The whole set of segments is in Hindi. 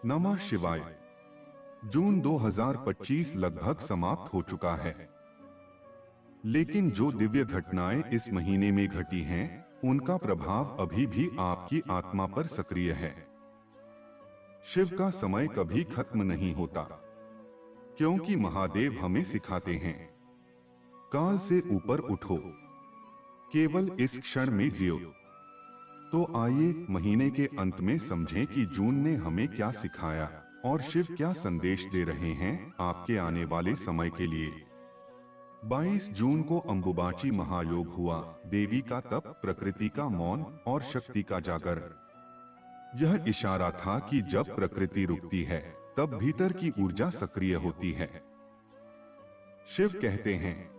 नमः शिवाय। जून 2025 लगभग समाप्त हो चुका है, लेकिन जो दिव्य घटनाएं इस महीने में घटी हैं, उनका प्रभाव अभी भी आपकी आत्मा पर सक्रिय है। शिव का समय कभी खत्म नहीं होता, क्योंकि महादेव हमें सिखाते हैं, काल से ऊपर उठो, केवल इस क्षण में जियो। तो आइए महीने के अंत में समझें कि जून ने हमें क्या सिखाया और शिव क्या संदेश दे रहे हैं आपके आने वाले समय के लिए। 22 जून को अंबुबाची महायोग हुआ, देवी का तप, प्रकृति का मौन और शक्ति का जागरण। यह इशारा था कि जब प्रकृति रुकती है, तब भीतर की ऊर्जा सक्रिय होती है। शिव कहते हैं,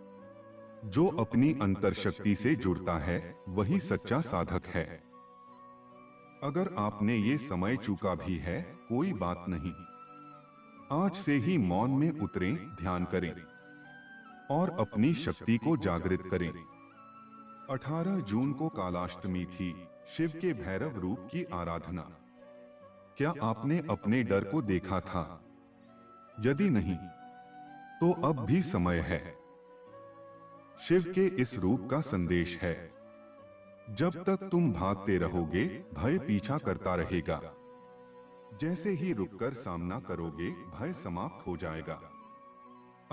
जो अपनी अंतर शक्ति से जुड़ता है वही सच्चा साधक है। अगर आपने ये समय चूका भी है, कोई बात नहीं। आज से ही मौन में उतरें, ध्यान करें और अपनी शक्ति को जागृत करें। 18 जून को कालाष्टमी थी, शिव के भैरव रूप की आराधना। क्या आपने अपने डर को देखा था? यदि नहीं, तो अब भी समय है। शिव के इस रूप का संदेश है, जब तक तुम भागते रहोगे, भय पीछा करता रहेगा। जैसे ही रुककर सामना करोगे, भय समाप्त हो जाएगा।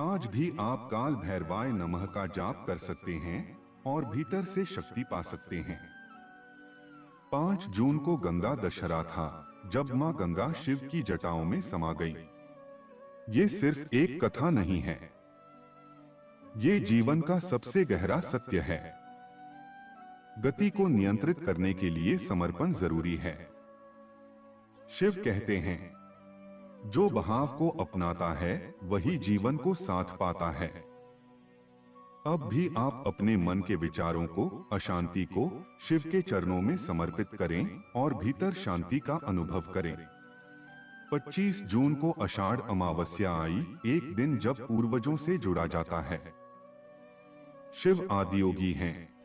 आज भी आप काल भैरवाय नमः का जाप कर सकते हैं और भीतर से शक्ति पा सकते हैं। 5 जून को गंगा दशहरा था, जब मां गंगा शिव की जटाओं में समा गई। ये सिर्फ एक कथा नहीं है, ये जीवन का सबसे गहरा सत्य है। गति को नियंत्रित करने के लिए समर्पण जरूरी है। शिव कहते हैं, जो बहाव को अपनाता है वही जीवन को साथ पाता है। अब भी आप अपने मन के विचारों को, अशांति को शिव के चरणों में समर्पित करें और भीतर शांति का अनुभव करें। 25 जून को आषाढ़ अमावस्या आई, एक दिन जब पूर्वजों से जुड़ा जाता है। शिव आदियोगी हैं,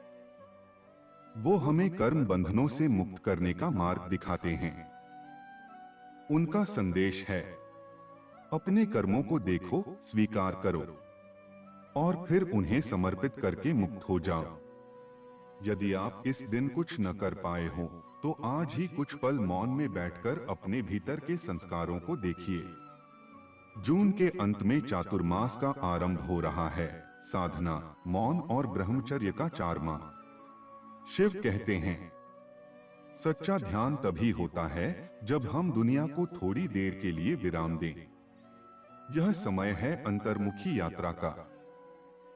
वो हमें कर्म बंधनों से मुक्त करने का मार्ग दिखाते हैं। उनका संदेश है, अपने कर्मों को देखो, स्वीकार करो और फिर उन्हें समर्पित करके मुक्त हो जाओ। यदि आप इस दिन कुछ न कर पाए हो, तो आज ही कुछ पल मौन में बैठकर अपने भीतर के संस्कारों को देखिए। जून के अंत में चातुर्मास का आरंभ हो रहा है, साधना, मौन और ब्रह्मचर्य का 4 माह। शिव कहते हैं, सच्चा ध्यान तभी होता है जब हम दुनिया को थोड़ी देर के लिए विराम दें। यह समय है अंतर्मुखी यात्रा का।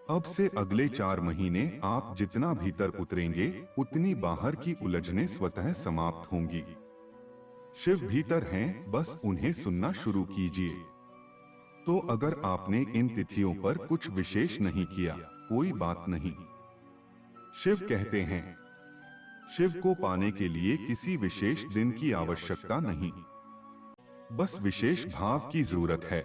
अब से अगले 4 महीने आप जितना भीतर उतरेंगे, उतनी बाहर की उलझनें स्वतः समाप्त होंगी। शिव भीतर हैं, बस उन्हें सुनना शुरू कीजिए। तो अगर आपने इन तिथियों पर कुछ विशेष नहीं किया, कोई बात नहीं। शिव कहते हैं, शिव को पाने के लिए किसी विशेष दिन की आवश्यकता नहीं, बस विशेष भाव की जरूरत है।